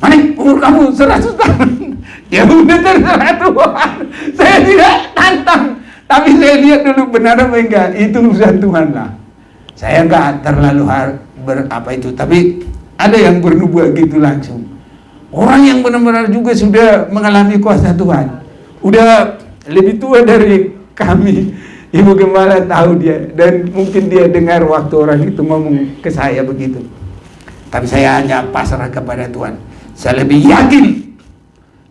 Speaker 1: Manik, umur kamu 100 tahun. Ya udah terserah Tuhan. Saya tidak tantang. Tapi saya lihat dulu benar apa enggak. Itu urusan Tuhan lah. Saya enggak terlalu berapa itu. Tapi ada yang bernubuat gitu langsung. Orang yang benar-benar juga sudah mengalami kuasa Tuhan. Udah lebih tua dari kami. Ibu gembala tahu dia, dan mungkin dia dengar waktu orang itu ngomong ke saya begitu. Tapi saya hanya pasrah kepada Tuhan. Saya lebih yakin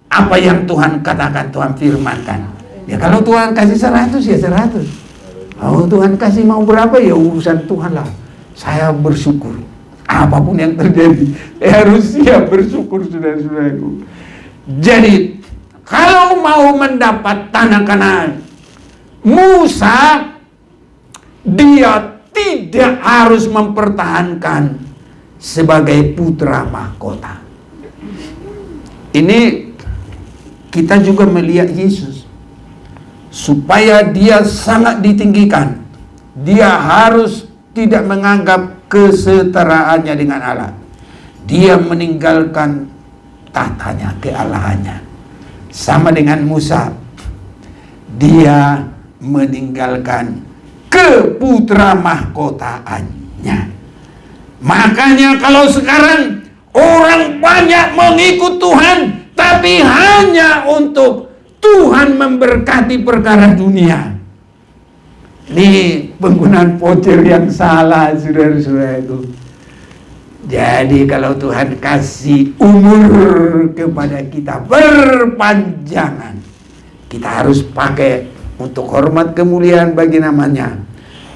Speaker 1: apa yang Tuhan katakan, Tuhan firmankan. Ya kalau Tuhan kasih 100 ya 100. Kalau Tuhan kasih mau berapa ya urusan Tuhan lah. Saya bersyukur. Apapun yang terjadi, harus siap bersyukur, saudara-saudaraku. Jadi kalau mau mendapat tanah Kanaan, Musa dia tidak harus mempertahankan sebagai putra mahkota. Ini kita juga melihat Yesus, supaya dia sangat ditinggikan, dia harus tidak menganggap kesetaraannya dengan Allah. Dia meninggalkan tahtanya, kealahannya. Sama dengan Musa, dia meninggalkan keputra mahkotaannya. Makanya kalau sekarang orang banyak mengikut Tuhan, tapi hanya untuk Tuhan memberkati perkara dunia. Ini penggunaan voucher yang salah, saudara-saudara itu. Jadi kalau Tuhan kasih umur kepada kita berpanjangan, kita harus pakai untuk hormat kemuliaan bagi namanya.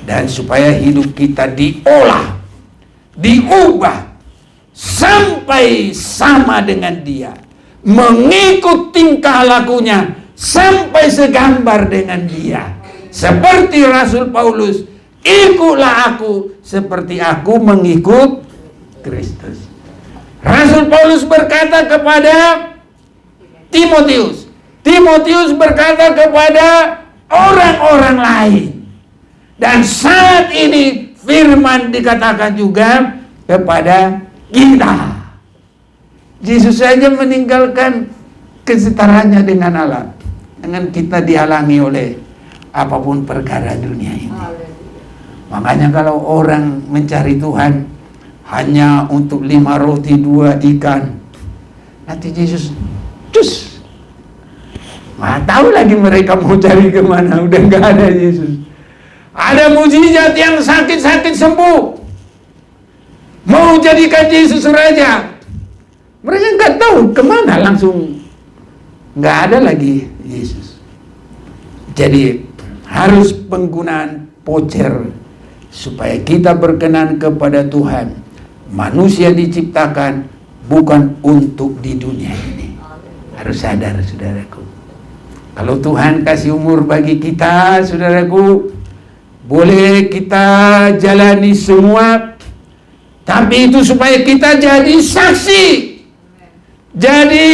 Speaker 1: Dan supaya hidup kita diolah, diubah sampai sama dengan dia, mengikut tingkah lakunya sampai segambar dengan dia. Seperti Rasul Paulus, ikutlah aku seperti aku mengikut Kristus. Rasul Paulus berkata kepada Timotius, Timotius berkata kepada orang-orang lain. Dan saat ini firman dikatakan juga kepada kita. Yesus saja meninggalkan kesetaraannya dengan Allah. Dengan kita dihalangi oleh apapun perkara dunia ini. Makanya kalau orang mencari Tuhan hanya untuk 5 roti 2 ikan, nanti Yesus nggak tahu lagi mereka mau cari kemana. Udah nggak ada Yesus. Ada mujizat yang sakit-sakit sembuh, mau jadikan Yesus raja, mereka nggak tahu kemana, langsung nggak ada lagi Yesus. Jadi harus penggunaan voucher supaya kita berkenan kepada Tuhan. Manusia diciptakan bukan untuk di dunia ini. Harus sadar, saudaraku. Kalau Tuhan kasih umur bagi kita, saudaraku, boleh kita jalani semua, tapi itu supaya kita jadi saksi, jadi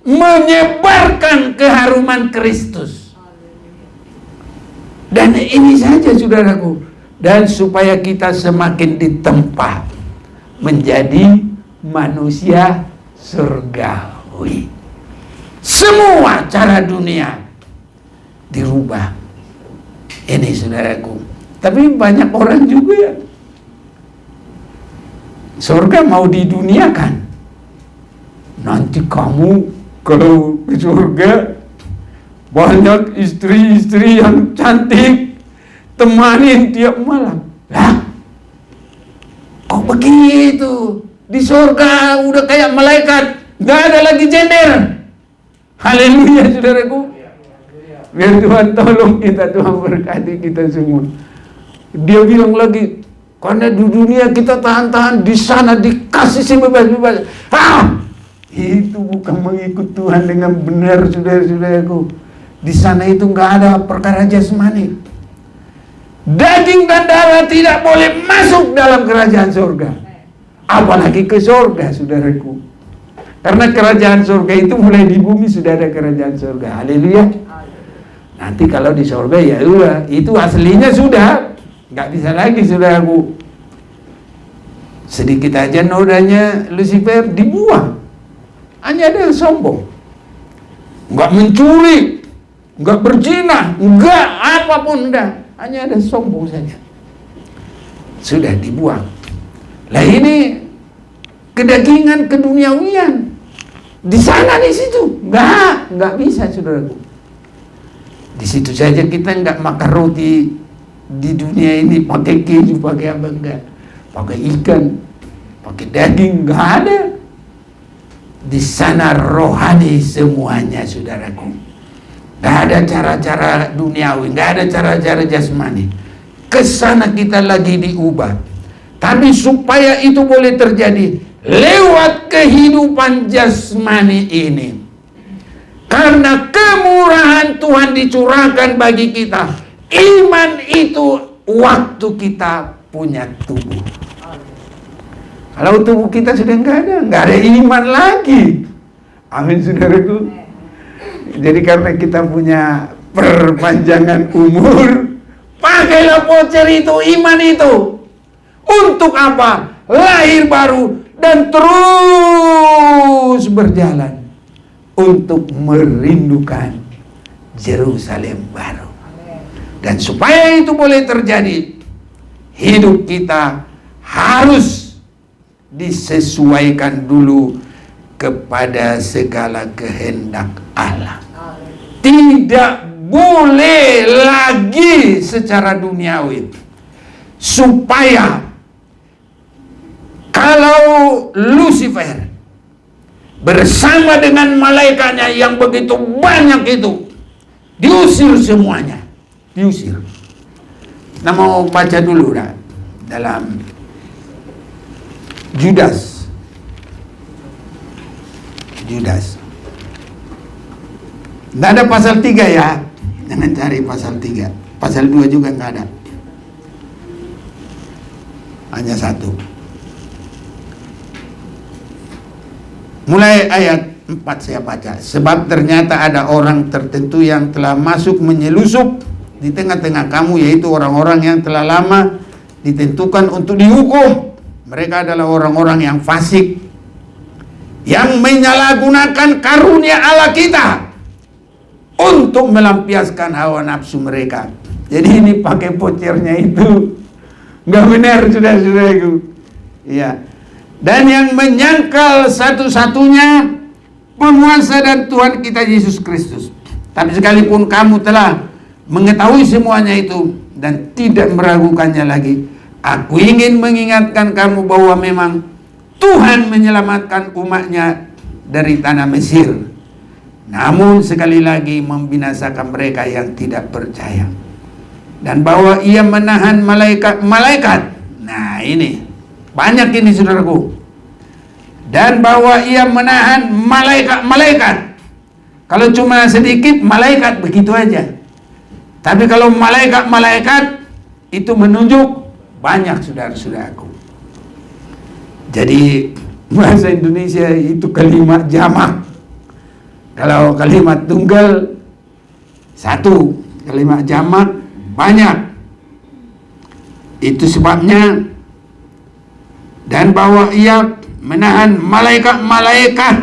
Speaker 1: menyebarkan keharuman Kristus. Dan ini saja, saudaraku. Dan supaya kita semakin ditempa menjadi manusia surgawi. Semua cara dunia dirubah. Ini, saudaraku. Tapi banyak orang juga ya, surga mau diduniakan. Nanti kamu kalau ke surga banyak istri-istri yang cantik, temanin tiap malam. Lah, kok begitu? Di surga udah kayak malaikat, nggak ada lagi gender. Haleluya, saudaraku. Biar Tuhan tolong kita, Tuhan berkati kita semua. Dia bilang lagi, karena di dunia kita tahan-tahan, di sana dikasih sebebas-bebas. Itu bukan mengikut Tuhan dengan benar, saudara-saudaraku. Di sana itu nggak ada perkara jasmani. Daging dan darah tidak boleh masuk dalam kerajaan surga. Apalagi ke surga, saudaraku. Karena kerajaan surga itu mulai di bumi sudah ada kerajaan surga. Haleluya. Nanti kalau di surga ya udah, itu aslinya sudah, nggak bisa lagi, saudaraku. Sedikit aja nodanya Lucifer dibuang. Hanya ada yang sombong, nggak mencuri, nggak berzina, nggak apapun, enggak. Hanya ada sombong saja, sudah dibuang. Lah ini kedagingan, keduniawian. Di sana, di situ nggak bisa, saudaraku. Di situ saja kita nggak makan roti di dunia ini pakai keju, pakai apa enggak, pakai ikan, pakai daging, nggak ada. Di sana rohani semuanya, saudaraku. Nggak ada cara-cara duniawi, nggak ada cara-cara jasmani. Kesana kita lagi diubah. Tapi supaya itu boleh terjadi lewat kehidupan jasmani ini, karena kemurahan Tuhan dicurahkan bagi kita. Iman itu waktu kita punya tubuh. Kalau tubuh kita sudah nggak ada iman lagi. Amin, saudaraku. Jadi karena kita punya perpanjangan umur, pakailah voucher itu, iman itu. Untuk apa? Lahir baru dan terus berjalan untuk merindukan Yerusalem baru. Dan supaya itu boleh terjadi, hidup kita harus disesuaikan dulu kepada segala kehendak Allah. Tidak boleh lagi secara duniawi. Supaya kalau Lucifer bersama dengan malaikatnya yang begitu banyak itu diusir semuanya, diusir. Nah, mau baca dulu dah dalam Judas. Nggak ada pasal 3 ya. Jangan cari pasal 3. Pasal 2 juga nggak ada. Hanya 1. Mulai ayat 4 saya baca. Sebab ternyata ada orang tertentu yang telah masuk menyelusup di tengah-tengah kamu, yaitu orang-orang yang telah lama ditentukan untuk dihukum. Mereka adalah orang-orang yang fasik, yang menyalahgunakan karunia Allah kita untuk melampiaskan hawa nafsu mereka. Jadi ini pakai vouchernya itu nggak benar, saudara-saudaraku. Iya. Dan yang menyangkal satu-satunya penguasa dan Tuhan kita Yesus Kristus. Tapi sekalipun kamu telah mengetahui semuanya itu dan tidak meragukannya lagi, aku ingin mengingatkan kamu bahwa memang Tuhan menyelamatkan umatnya dari tanah Mesir, namun sekali lagi membinasakan mereka yang tidak percaya. Dan bahwa ia menahan malaikat-malaikat. Nah ini, banyak ini saudaraku. Dan bahwa ia menahan malaikat-malaikat. Kalau cuma sedikit, malaikat begitu aja. Tapi kalau malaikat-malaikat, itu menunjuk banyak, saudara-saudaraku. Jadi bahasa Indonesia itu kalimat jamak. Kalau kalimat tunggal 1, kalimat jamak banyak. Itu sebabnya. Dan bahwa ia menahan malaikat-malaikat,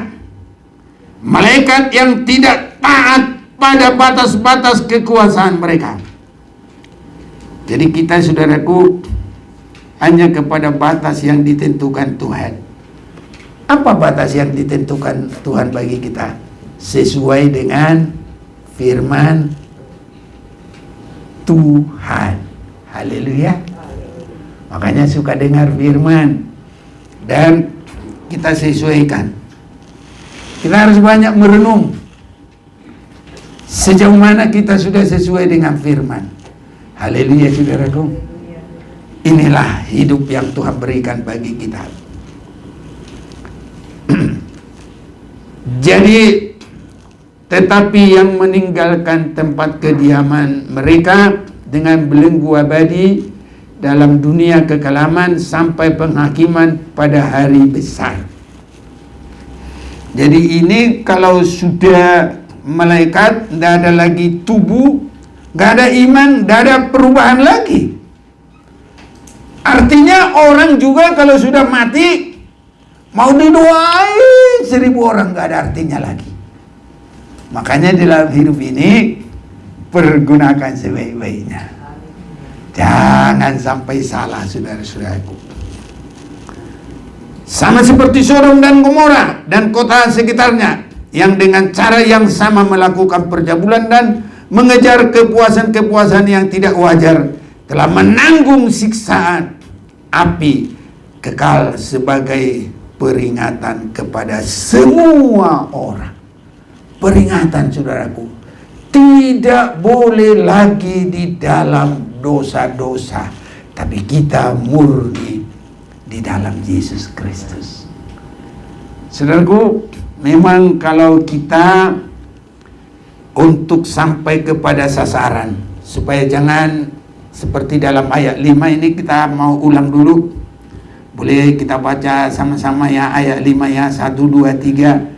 Speaker 1: malaikat yang tidak taat pada batas-batas kekuasaan mereka. Jadi kita, saudaraku, hanya kepada batas yang ditentukan Tuhan. Apa batas yang ditentukan Tuhan bagi kita? Sesuai dengan firman Tuhan. Haleluya. Makanya suka dengar firman dan kita sesuaikan. Kita harus banyak merenung sejauh mana kita sudah sesuai dengan firman. Haleluya, saudaraku. Inilah hidup yang Tuhan berikan bagi kita. Jadi, tetapi yang meninggalkan tempat kediaman mereka dengan belenggu abadi dalam dunia kekelaman sampai penghakiman pada hari besar. Jadi ini kalau sudah malaikat, tidak ada lagi tubuh, tidak ada iman, tidak ada perubahan lagi. Artinya orang juga kalau sudah mati, mau didoain 1000 orang, tidak ada artinya lagi. Makanya dalam hidup ini, pergunakan sebaik-baiknya. Jangan sampai salah, saudara-saudaraku. Sama seperti Sodom dan Gomora dan kota sekitarnya, yang dengan cara yang sama melakukan percabulan dan mengejar kepuasan-kepuasan yang tidak wajar, telah menanggung siksaan api kekal sebagai peringatan kepada semua orang. Peringatan, saudaraku, tidak boleh lagi di dalam dosa-dosa, tapi kita murni di dalam Yesus Kristus. Saudaraku, memang kalau kita untuk sampai kepada sasaran, supaya jangan seperti dalam ayat 5 ini, kita mau ulang dulu. Boleh kita baca sama-sama ya, ayat 5 ya, 1, 2, 3.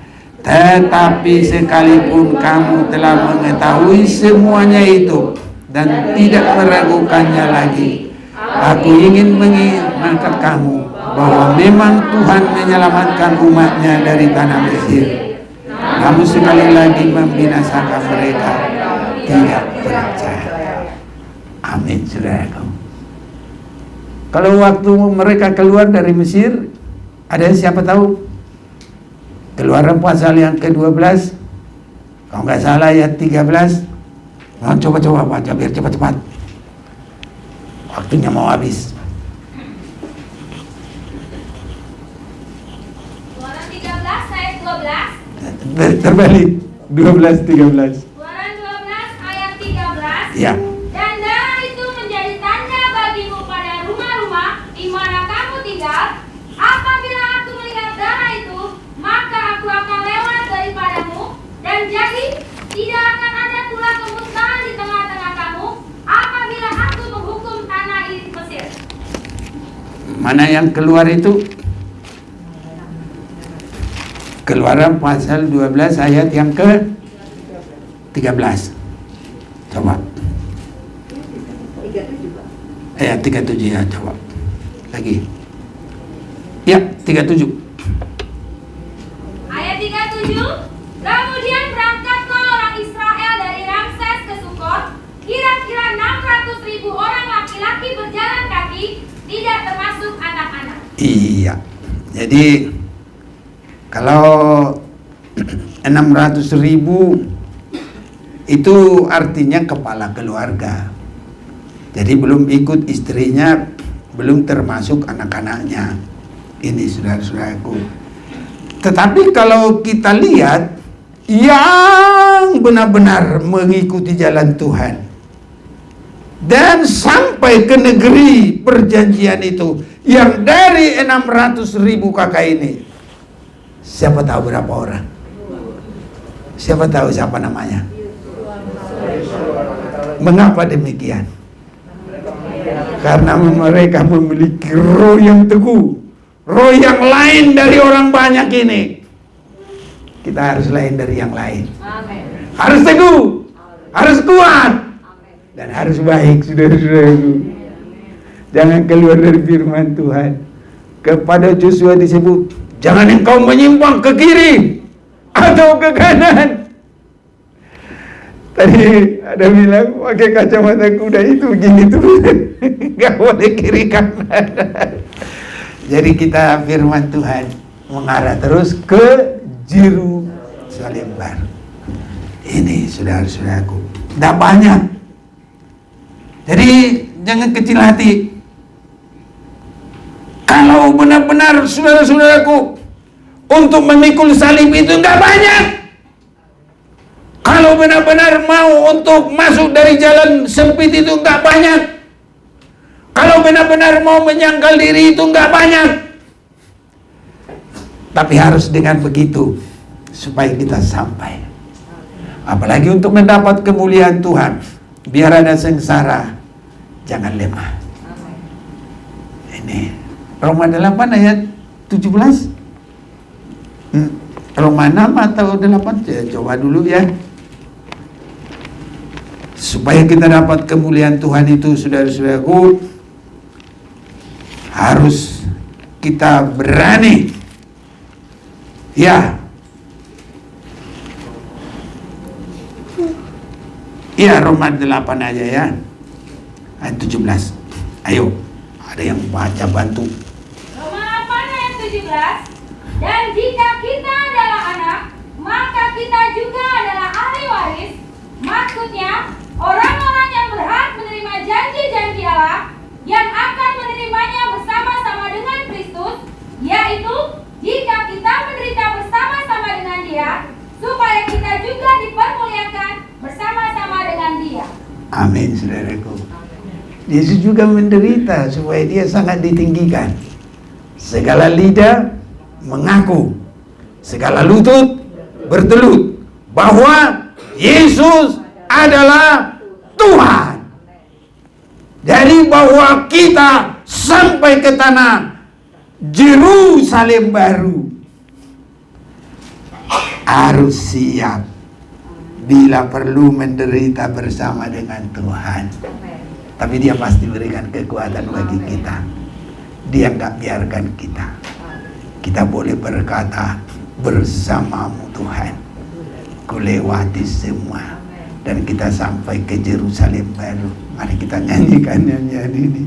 Speaker 1: Tetapi sekalipun kamu telah mengetahui semuanya itu dan tidak meragukannya lagi, aku ingin mengingatkan kamu bahwa memang Tuhan menyelamatkan umatnya dari tanah Mesir. Namun sekali lagi membinasakan mereka tidak percaya. Amin, saudaraku. Kalau waktu mereka keluar dari Mesir, ada siapa tahu? Keluaran pasal yang ke-12, kalau nggak salah ayat 13. Nah, coba baca biar cepat-cepat. Waktunya mau habis.
Speaker 2: Keluaran 13 ayat 12.
Speaker 1: Terbalik 12-13.
Speaker 2: Keluaran 12 ayat 13.
Speaker 1: Ya.
Speaker 2: Dan darah itu menjadi tanda bagimu pada rumah-rumah di mana kamu tinggal. Apabila aku melihat darah itu, maka aku akan lewat daripadamu, dan jadi tidak akan ada pula kemusnahan di tengah-tengah kamu apabila aku menghukum tanah Mesir.
Speaker 1: Mana yang keluar itu? Keluaran pasal 12 ayat yang ke-13. Coba. Ayat 37 ya, coba. Lagi. Ya, 37.
Speaker 2: Ayat 37. Kemudian berangkatlah orang Israel dari Ramses ke Sukot, kira-kira 600.000 orang laki-laki berjalan kaki, tidak termasuk anak-anak.
Speaker 1: Iya. Jadi kalau 600.000 itu artinya kepala keluarga. Jadi belum ikut istrinya, belum termasuk anak-anaknya. Ini saudara-saudaraku. Tetapi kalau kita lihat yang benar-benar mengikuti jalan Tuhan dan sampai ke negeri perjanjian itu, yang dari 600.000 kakak ini, siapa tahu berapa orang? Siapa tahu siapa namanya? Mengapa demikian? Karena mereka memiliki roh yang teguh, roh yang lain dari orang banyak ini. Kita harus lain dari yang lain.
Speaker 2: Amin.
Speaker 1: Harus teguh, harus kuat, dan harus baik, saudara-saudaraku. Jangan keluar dari firman Tuhan. Kepada Joshua disebut, jangan engkau menyimpang ke kiri atau ke kanan. Tadi ada bilang pakai kacamata kuda itu gini tuh, nggak boleh kiri kanan. Jadi kita firman Tuhan mengarah terus ke Yerusalem baru. Ini saudara-saudaraku, tidak banyak. Jadi jangan kecil hati. Kalau benar-benar saudara-saudaraku untuk memikul salib itu nggak banyak. Kalau benar-benar mau untuk masuk dari jalan sempit itu nggak banyak. Kalau benar-benar mau menyangkal diri itu nggak banyak. Tapi harus dengan begitu supaya kita sampai. Apalagi untuk mendapat kemuliaan Tuhan. Biar ada sengsara, jangan lemah. Ini Roma 8 ayat 17. Roma 6 atau 8? Ya, coba dulu ya. Supaya kita dapat kemuliaan Tuhan itu, saudara-saudaraku, harus kita berani. Ya. Ya, Roma 8 aja ya. Ayat 17. Ayo, ada yang baca bantu.
Speaker 2: Roma 8 ayat 17. Dan jika kita adalah anak, maka kita juga adalah ahli waris, Maksudnya, orang-orang yang berhak menerima janji-janji Allah yang akan menerimanya bersama-sama dengan Kristus, yaitu jika kita menderita bersama-sama dengan Dia, supaya kita juga dipermuliakan bersama-sama dengan Dia.
Speaker 1: Amin, saudaraku. Yesus juga menderita supaya Dia sangat ditinggikan. Segala lidah mengaku, segala lutut bertelut bahwa Yesus adalah Tuhan. Jadi bahwa kita sampai ke tanah Yerusalem baru harus siap bila perlu menderita bersama dengan Tuhan. Tapi Dia pasti berikan kekuatan bagi kita. Dia nggak biarkan kita. Kita boleh berkata, bersamamu Tuhan, kulewati semua. Dan kita sampai ke Yerusalem baru. Mari kita nyanyikan nyanyian ini.